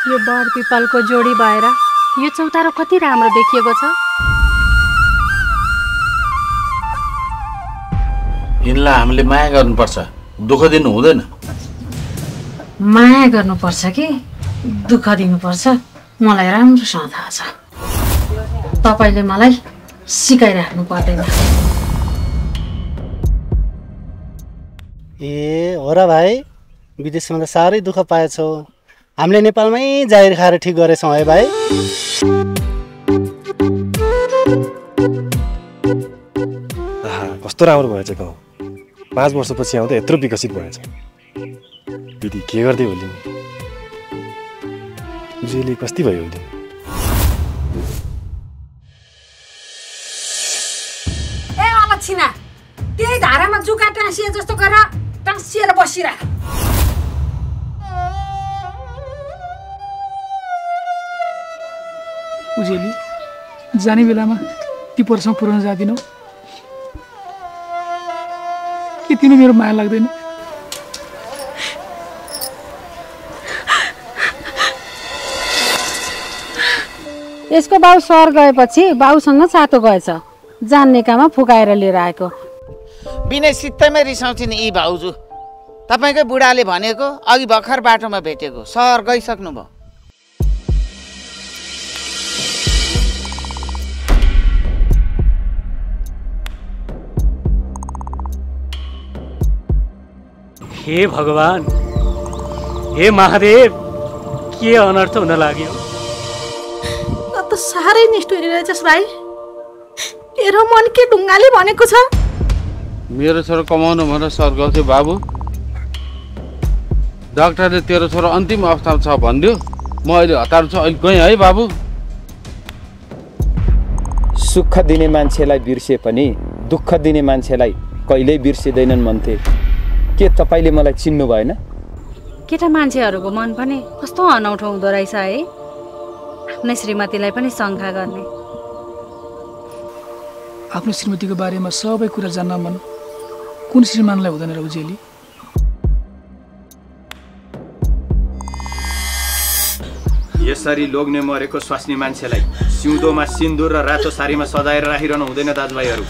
यो बर पिपलको जोडी भएर यो चौतारो कति राम्रो देखिएको छ। यिनलाई हामीले माया गर्नुपर्छ, दुःख दिनु हुँदैन। माया गर्नुपर्छ कि दुःख दिनुपर्छ मलाई राम्रोसँग थाहा छ। तपाईले मलाई सिकाइराख्नु पर्दैन। ए हो र भाइ, विदेशमा त साह्रै दुःख पाएछौ। हामीले नेपालमै जाहिर खाएर ठिक गरेछौँ है भाइ। कस्तो राम्रो भएछ गाउँ। 5 वर्षपछि आउँदा यत्रो विकसित भएछ। दिदी के गर्दै होली जुली कस्ती भयो होली? ए अलक्षिना, त्यही धारामा जुका टाँसिए जस्तो गरेर टाँसिएर बसिरा। उजेली जाने बेलामा ती परसँग पुर्याउन जाँदिनौ के? तिमी मेरो माया लाग्दैन? यसको बाउ सहर गएपछि बाउसँग सातो गएछ। जान्ने काममा फुकाएर लिएर आएको। बिनै सित्तैमै रिसाउँछिन् यी भाउजू। तपाईँकै बुढाले भनेको अघि भर्खर बाटोमा भेटेको, सहर गइसक्नु भयो। हे भगवान, हे महादेव, के अनर्थ हुन लाग्यो? त साह्रै निष्ठुरी रहेछस् भाइ। तेरो मन के ढुङ्गाले भनेको छ? मेरो छोरो कमाउनु भनेर सहर गएको थियो बाबु। डाक्टरले तेरो छोरो अन्तिम अवस्थामा छ भनिदियो। म अहिले हतार छु, अहिले गएँ है बाबु। सुख दिने मान्छेलाई बिर्से पनि दुःख दिने मान्छेलाई कहिल्यै बिर्सिँदैनन् भन्थे। के तपाईले मलाई चिन्नु भएन? केटा मान्छेहरूको मन पनि कस्तो अनौठो हुँदो रहेछ है। आफ्नै श्रीमतीलाई पनि शङ्का गर्ने। आफ्नो श्रीमतीको बारेमा सबै कुरा जान्न मन कुन श्रीमानलाई हुँदैन र उजेली? यसरी लोग्ने मरेको स्वास्नी मान्छेलाई सिउँदोमा सिन्दुर र रातो सारीमा सजाएर राखिरहनु हुँदैन दाजुभाइहरू।